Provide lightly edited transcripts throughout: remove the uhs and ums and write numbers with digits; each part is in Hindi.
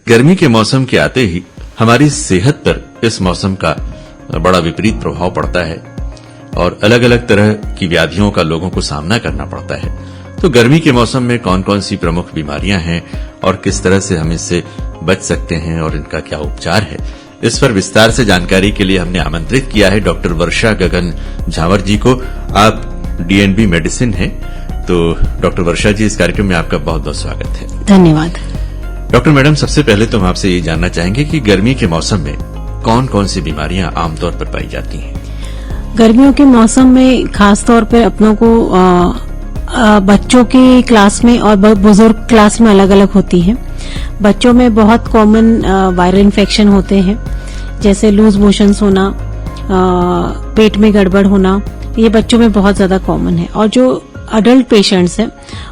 गर्मी के मौसम के आते ही हमारी सेहत पर इस मौसम का बड़ा विपरीत प्रभाव पड़ता है और अलग अलग तरह की व्याधियों का लोगों को सामना करना पड़ता है। तो गर्मी के मौसम में कौन कौन सी प्रमुख बीमारियां हैं और किस तरह से हम इससे बच सकते हैं और इनका क्या उपचार है, इस पर विस्तार से जानकारी के लिए हमने आमंत्रित किया है डॉक्टर वर्षा गगन झावर जी को। आप डीएनबी मेडिसिन हैं, तो डॉक्टर वर्षा जी, इस कार्यक्रम में आपका बहुत बहुत स्वागत है। धन्यवाद। डॉक्टर मैडम, सबसे पहले तो हम आपसे ये जानना चाहेंगे कि गर्मी के मौसम में कौन कौन सी बीमारियां आमतौर पर पाई जाती हैं? गर्मियों के मौसम में खास तौर पर अपनों को बच्चों के क्लास में और बुजुर्ग क्लास में अलग अलग होती है। बच्चों में बहुत कॉमन वायरल इन्फेक्शन होते हैं, जैसे लूज मोशंस होना, पेट में गड़बड़ होना, ये बच्चों में बहुत ज्यादा कॉमन है। और जो अडल्ट पेशेंट्स हैं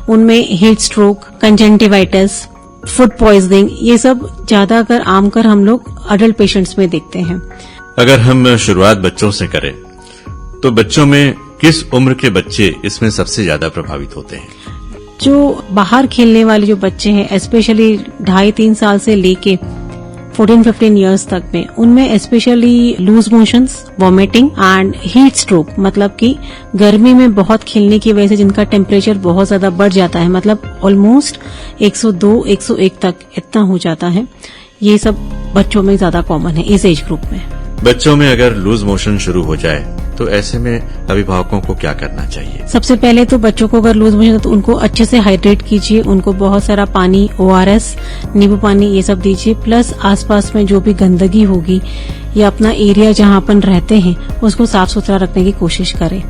उनमें heat stroke, conjunctivitis, food poisoning, ये सब ज्यादातर आमकर हम लोग अडल्ट पेशेंट्स में देखते हैं। अगर हम शुरुआत बच्चों से करें तो बच्चों में किस उम्र के बच्चे इसमें सबसे ज्यादा प्रभावित होते हैं? जो बाहर खेलने वाले जो बच्चे हैं, स्पेशली 2.5-3 साल से लेके 14-15 इयर्स तक में, उनमें specially loose motions, vomiting and heat stroke, मतलब कि गर्मी में बहुत खेलने की वजह से जिनका टेम्परेचर बहुत ज्यादा बढ़ जाता है, मतलब ऑलमोस्ट 102-101 तक इतना हो जाता है, ये सब बच्चों में ज्यादा कॉमन है इस एज ग्रुप में। बच्चों में अगर लूज मोशन शुरू हो जाए तो ऐसे में अभिभावकों को क्या करना चाहिए? सबसे पहले तो बच्चों को अगर लूज मोशन है तो उनको अच्छे से हाइड्रेट कीजिए, उनको बहुत सारा पानी, ORS, नींबू पानी, ये सब दीजिए। प्लस आसपास में जो भी गंदगी होगी या अपना एरिया जहां अपन रहते हैं उसको साफ सुथरा रखने की कोशिश करें।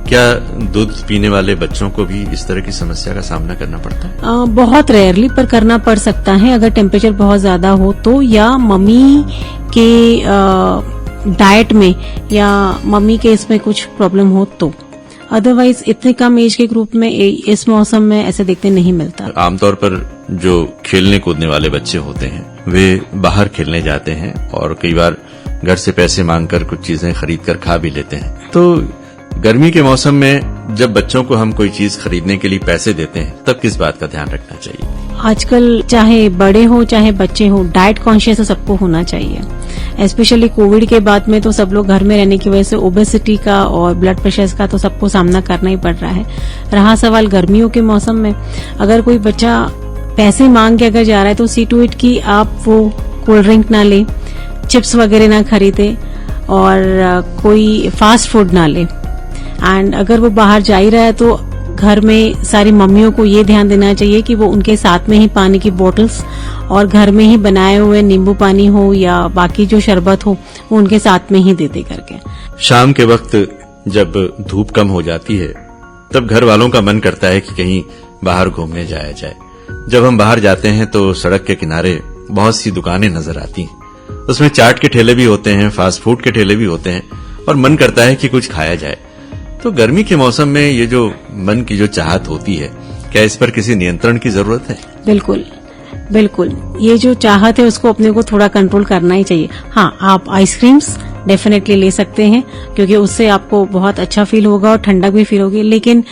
क्या दूध पीने वाले बच्चों को भी इस तरह की समस्या का सामना करना पड़ता है? बहुत रेयरली, पर करना पड़ सकता है अगर टेम्परेचर बहुत ज्यादा हो तो, या मम्मी के डाइट में या मम्मी के इसमें कुछ प्रॉब्लम हो तो। अदरवाइज इतने कम एज के ग्रुप में इस मौसम में ऐसे देखने नहीं मिलता। आमतौर पर जो खेलने कूदने वाले बच्चे होते हैं वे बाहर खेलने जाते हैं और कई बार घर से पैसे मांगकर कुछ चीजें खरीद कर खा भी लेते हैं। तो गर्मी के मौसम में जब बच्चों को हम कोई चीज खरीदने के लिए पैसे देते हैं तब किस बात का ध्यान रखना चाहिए? आजकल चाहे बड़े हो चाहे बच्चे हो, डाइट कॉन्शियस सबको होना चाहिए। स्पेशली कोविड के बाद में तो सब लोग घर में रहने की वजह से ओबेसिटी का और ब्लड प्रेशर का तो सबको सामना करना ही पड़ रहा है। रहा सवाल गर्मियों के मौसम में, अगर कोई बच्चा पैसे मांग के अगर जा रहा है तो सी टू इट की आप वो कोल्ड ड्रिंक ना ले, चिप्स वगैरह ना खरीदे और कोई फास्ट फूड ना ले। एंड अगर वो बाहर जा ही रहा है तो घर में सारी मम्मियों को ये ध्यान देना चाहिए कि वो उनके साथ में ही पानी की बोतल्स और घर में ही बनाए हुए नींबू पानी हो या बाकी जो शरबत हो वो उनके साथ में ही दे करके। शाम के वक्त जब धूप कम हो जाती है तब घर वालों का मन करता है कि कहीं बाहर घूमने जाया जाए। जब हम बाहर जाते हैं तो सड़क के किनारे बहुत सी दुकानें नजर आती हैं, उसमें चाट के ठेले भी होते हैं, फास्ट फूड के ठेले भी होते हैं और मन करता है कि कुछ खाया जाए। तो गर्मी के मौसम में ये जो मन की जो चाहत होती है, क्या इस पर किसी नियंत्रण की जरूरत है? बिल्कुल बिल्कुल, ये जो चाहत है उसको अपने को थोड़ा कंट्रोल करना ही चाहिए। हाँ, आप आइसक्रीम्स डेफिनेटली ले सकते हैं क्योंकि उससे आपको बहुत अच्छा फील होगा और ठंडक भी फील होगी, लेकिन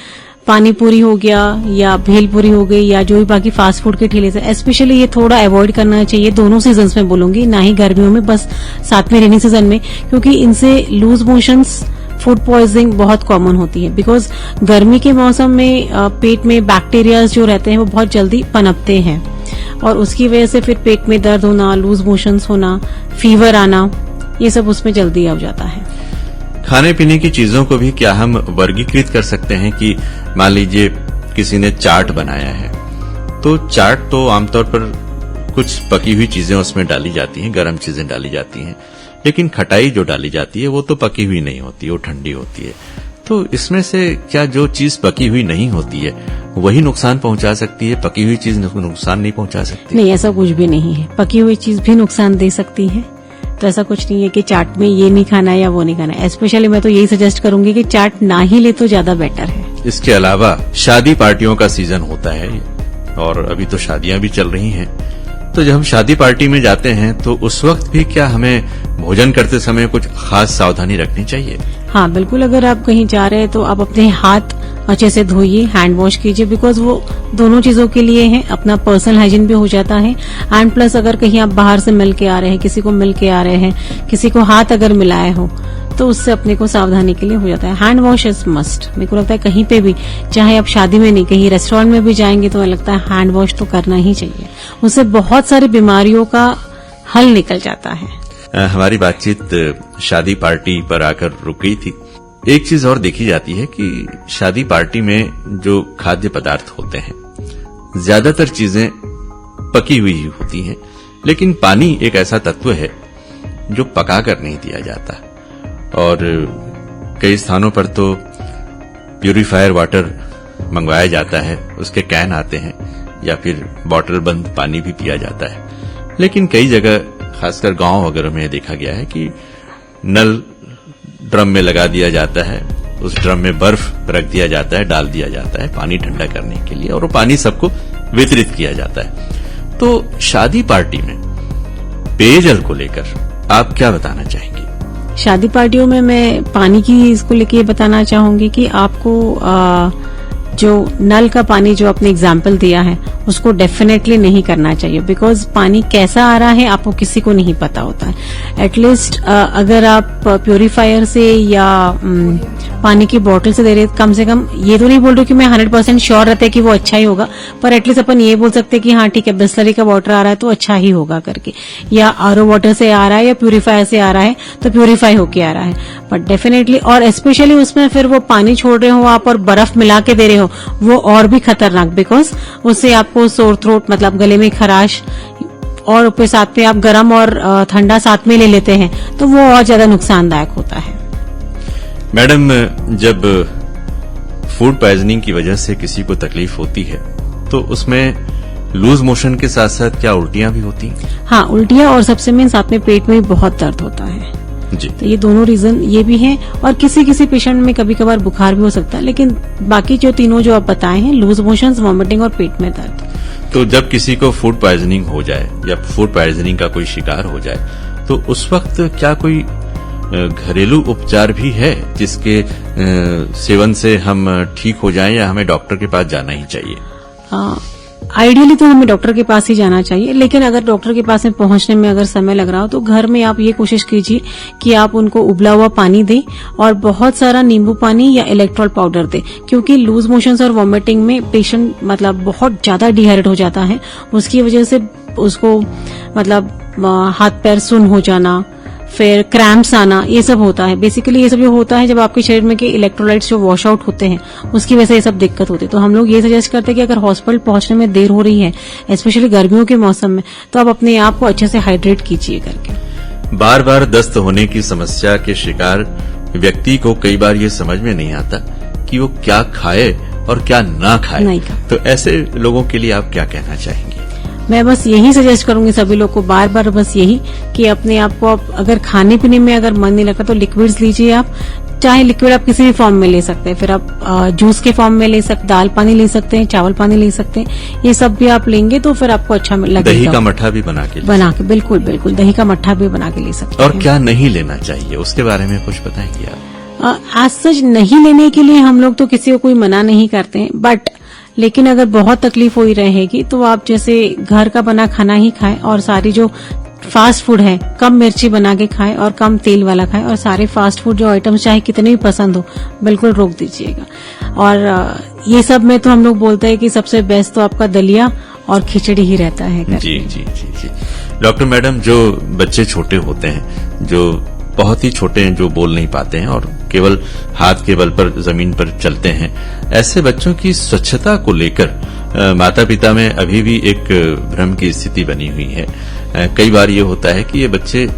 पानी पूरी हो गया या भेल पूरी हो गई या जो भी बाकी फास्ट फूड के ठेले से, स्पेशली ये थोड़ा अवॉइड करना चाहिए। दोनों सीजन्स में बोलूंगी, ना ही गर्मियों में, बस साथ में रेनी सीजन में, क्योंकि इनसे लूज मोशंस, फूड पॉइजनिंग बहुत कॉमन होती है। बिकॉज गर्मी के मौसम में पेट में बैक्टीरियाज जो रहते हैं वो बहुत जल्दी पनपते हैं और उसकी वजह से फिर पेट में दर्द होना, लूज मोशंस होना, फीवर आना, ये सब उसमें जल्दी आ जाता है। खाने पीने की चीजों को भी क्या हम वर्गीकृत कर सकते हैं कि मान लीजिए किसी ने चाट बनाया है तो चाट तो आमतौर पर कुछ पकी हुई चीजें उसमें डाली जाती हैं, गर्म चीजें डाली जाती हैं, लेकिन खटाई जो डाली जाती है वो तो पकी हुई नहीं होती, वो ठंडी होती है। तो इसमें से क्या जो चीज पकी हुई नहीं होती है वही नुकसान पहुंचा सकती है, पकी हुई चीज नुकसान नहीं पहुंचा सकती? नहीं, ऐसा कुछ भी नहीं है। पकी हुई चीज भी नुकसान दे सकती है। तो ऐसा कुछ नहीं है कि चाट में ये नहीं खाना है या वो नहीं खाना है। स्पेशली मैं तो यही सजेस्ट करूंगी कि चाट ना ही ले तो ज्यादा बेटर है। इसके अलावा शादी पार्टियों का सीजन होता है और अभी तो शादियां भी चल रही हैं, तो जब हम शादी पार्टी में जाते हैं तो उस वक्त भी क्या हमें भोजन करते समय कुछ खास सावधानी रखनी चाहिए? हाँ बिल्कुल, अगर आप कहीं जा रहे हैं तो आप अपने हाथ अच्छे से धोइए, हैंड वॉश कीजिए, बिकॉज वो दोनों चीजों के लिए है, अपना पर्सनल हाइजीन भी हो जाता है। एंड प्लस अगर कहीं आप बाहर से मिल के आ रहे हैं, किसी को मिल के आ रहे हैं, किसी को हाथ अगर मिलाए हो, तो उससे अपने को सावधानी के लिए हो जाता है। Hand wash is must. मेरे को लगता है कहीं पे भी, चाहे आप शादी में नहीं, कहीं रेस्टोरेंट में भी जाएंगे तो लगता है हैंड वॉश तो करना ही चाहिए। उससे बहुत सारी बीमारियों का हल निकल जाता है। हमारी बातचीत शादी पार्टी पर आकर रुक गई थी। एक चीज और देखी जाती है कि शादी पार्टी में जो खाद्य पदार्थ होते हैं, ज्यादातर चीजें पकी हुई ही होती हैं, लेकिन पानी एक ऐसा तत्व है जो पकाकर नहीं दिया जाता। और कई स्थानों पर तो प्यूरिफायर वाटर मंगवाया जाता है, उसके कैन आते हैं, या फिर बोतल बंद पानी भी पिया जाता है। लेकिन कई जगह, खासकर गांव वगैरह में देखा गया है कि नल ड्रम में लगा दिया जाता है, उस ड्रम में बर्फ रख दिया जाता है, डाल दिया जाता है पानी ठंडा करने के लिए, और वो पानी सबको वितरित किया जाता है। तो शादी पार्टी में पेयजल को लेकर आप क्या बताना चाहेंगे? शादी पार्टियों में मैं पानी की इसको लेके ये बताना चाहूंगी कि आपको जो नल का पानी जो आपने एग्जाम्पल दिया है उसको डेफिनेटली नहीं करना चाहिए, बिकॉज पानी कैसा आ रहा है आपको किसी को नहीं पता होता है। एटलीस्ट अगर आप प्योरीफायर से या पानी की बोतल से दे रहे, कम से कम ये तो नहीं बोल रही कि मैं 100% श्योर रहता है कि वो अच्छा ही होगा, पर एटलीस्ट अपन ये बोल सकते हैं कि हाँ ठीक है, बिस्लरी का वाटर आ रहा है तो अच्छा ही होगा करके, या आरओ वाटर से आ रहा है या प्यूरीफायर से आ रहा है तो प्यूरीफाई होके आ रहा है। बट डेफिनेटली, और स्पेशली उसमें फिर वो पानी छोड़ रहे हो आप और बर्फ मिला के दे रहे हो, वो और भी खतरनाक, बिकॉज उससे आपको सोर थ्रोट मतलब गले में खराश, और फिर साथ में आप गर्म और ठंडा साथ में ले लेते हैं तो वो और ज्यादा नुकसानदायक होता है। मैडम, जब फूड पॉइजनिंग की वजह से किसी को तकलीफ होती है तो उसमें लूज मोशन के साथ साथ क्या उल्टियां भी होती हैं? हाँ, उल्टियां, और सबसे मेन साथ में पेट में भी बहुत दर्द होता है जी। तो ये दोनों रीजन ये भी हैं, और किसी किसी पेशेंट में कभी कभार बुखार भी हो सकता है, लेकिन बाकी जो तीनों जो आप बताए हैं, लूज मोशंस, वॉमिटिंग और पेट में दर्द। तो जब किसी को फूड पॉइजनिंग हो जाए या फूड पॉइजनिंग का कोई शिकार हो जाए तो उस वक्त क्या कोई घरेलू उपचार भी है जिसके सेवन से हम ठीक हो जाएं, या हमें डॉक्टर के पास जाना ही चाहिए? आइडियली तो हमें डॉक्टर के पास ही जाना चाहिए, लेकिन अगर डॉक्टर के पास में पहुंचने में अगर समय लग रहा हो तो घर में आप ये कोशिश कीजिए कि आप उनको उबला हुआ पानी दें और बहुत सारा नींबू पानी या इलेक्ट्रॉल पाउडर दें, क्योंकि लूज मोशंस और वॉमिटिंग में पेशेंट मतलब बहुत ज्यादा डिहाइड्रेट हो जाता है, उसकी वजह से उसको मतलब हाथ पैर सुन्न हो जाना, फिर क्रैम्प्स आना, ये सब होता है। बेसिकली ये सब जो होता है जब आपके शरीर में के इलेक्ट्रोलाइट्स जो वॉश आउट होते हैं उसकी वजह से ये सब दिक्कत होती है। तो हम लोग ये सजेस्ट करते हैं कि अगर हॉस्पिटल पहुंचने में देर हो रही है, स्पेशली गर्मियों के मौसम में, तो आप अपने आप को अच्छे से हाइड्रेट कीजिए करके। बार बार दस्त होने की समस्या के शिकार व्यक्ति को कई बार ये समझ में नहीं आता कि वो क्या खाए और क्या ना खाए, तो ऐसे लोगों के लिए आप क्या कहना चाहेंगे? मैं बस यही सजेस्ट करूंगी सभी लोग को, बार बार बस यही कि अपने आप को आप अगर खाने पीने में अगर मन नहीं लगता तो लिक्विड्स लीजिए आप, चाहे लिक्विड आप किसी भी फॉर्म में ले सकते हैं, फिर आप जूस के फॉर्म में ले सकते, दाल पानी ले सकते हैं, चावल पानी ले सकते हैं, ये सब भी आप लेंगे तो फिर आपको अच्छा लगेगा। दही का मट्ठा भी बना के बिल्कुल बिल्कुल दही का मट्ठा भी बना के ले सकते हैं। और क्या नहीं लेना चाहिए उसके बारे में कुछ बताएंगे आप? आज सच नहीं लेने के लिए हम लोग तो किसी को कोई मना नहीं करते हैं, बट लेकिन अगर बहुत तकलीफ हो ही रहेगी तो आप जैसे घर का बना खाना ही खाएं, और सारी जो फास्ट फूड है कम मिर्ची बना के खाएं और कम तेल वाला खाएं, और सारे फास्ट फूड जो आइटम्स चाहे कितने भी पसंद हो बिल्कुल रोक दीजिएगा। और ये सब में तो हम लोग बोलते हैं कि सबसे बेस्ट तो आपका दलिया और खिचड़ी ही रहता है। जी जी जी जी। डॉक्टर मैडम, जो बच्चे छोटे होते हैं, जो बहुत ही छोटे हैं, जो बोल नहीं पाते हैं और केवल हाथ के बल पर जमीन पर चलते हैं, ऐसे बच्चों की स्वच्छता को लेकर माता पिता में अभी भी एक भ्रम की स्थिति बनी हुई है। कई बार ये होता है कि ये बच्चे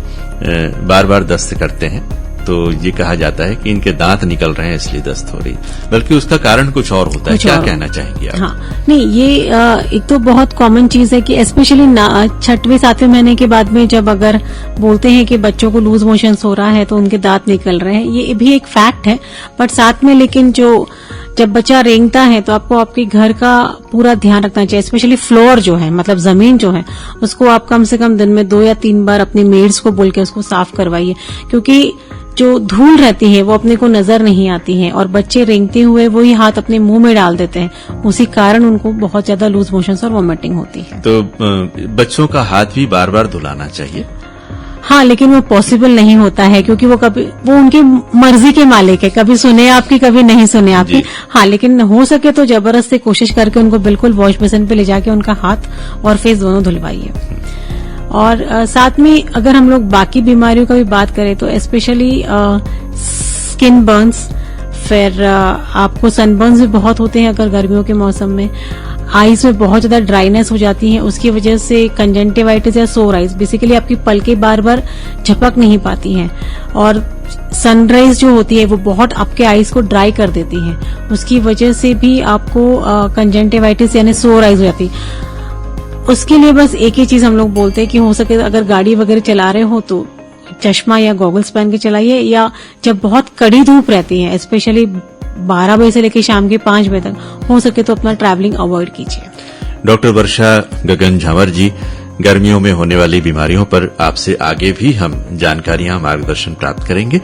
बार बार दस्त करते हैं तो ये कहा जाता है कि इनके दांत निकल रहे हैं इसलिए दस्त हो रही, बल्कि उसका कारण कुछ और होता है। क्या कहना चाहेंगे आप? हाँ, नहीं, ये एक तो बहुत कॉमन चीज है कि स्पेशली 6वें 7वें महीने के बाद में जब अगर बोलते हैं कि बच्चों को लूज मोशंस हो रहा है तो उनके दांत निकल रहे हैं, ये भी एक फैक्ट है। बट साथ में लेकिन जब बच्चा रेंगता है तो आपको आपके घर का पूरा ध्यान रखना चाहिए, स्पेशली फ्लोर जो है मतलब जमीन जो है उसको आप कम से कम दिन में 2 या 3 बार अपनी मेड्स को बोल के उसको साफ करवाइए, क्योंकि जो धूल रहती है वो अपने को नजर नहीं आती है और बच्चे रेंगते हुए वही हाथ अपने मुंह में डाल देते हैं, उसी कारण उनको बहुत ज्यादा लूज मोशंस और वॉमिटिंग होती है। तो बच्चों का हाथ भी बार बार धुलाना चाहिए। हाँ, लेकिन वो पॉसिबल नहीं होता है क्योंकि वो उनकी मर्जी के मालिक है, कभी सुने आपकी कभी नहीं सुने आपकी। हाँ, लेकिन हो सके तो जबरदस्ती कोशिश करके उनको बिल्कुल वॉश बेसिन पे ले जाके उनका हाथ और फेस दोनों धुलवाइए। और साथ में अगर हम लोग बाकी बीमारियों का भी बात करें तो स्पेशली स्किन बर्न्स, फिर आपको सनबर्न्स भी बहुत होते हैं अगर गर्मियों के मौसम में। आईज में बहुत ज्यादा ड्राइनेस हो जाती है, उसकी वजह से कंजंक्टिवाइटिस या सोर आईज, बेसिकली आपकी पलकें बार बार झपक नहीं पाती हैं और सनराइज जो होती है वो बहुत आपके आईज को ड्राई कर देती है, उसकी वजह से भी आपको कंजंक्टिवाइटिस यानी सोर आईज हो जाती है। उसके लिए बस एक ही चीज हम लोग बोलते हैं कि हो सके अगर गाड़ी वगैरह चला रहे हो तो चश्मा या गॉगल्स पहन के चलाइए, या जब बहुत कड़ी धूप रहती है स्पेशली 12 बजे से लेकर शाम के 5 बजे तक हो सके तो अपना ट्रैवलिंग अवॉइड कीजिए। डॉक्टर वर्षा गगन झंवर जी, गर्मियों में होने वाली बीमारियों पर आपसे आगे भी हम जानकारियां, मार्गदर्शन प्राप्त करेंगे।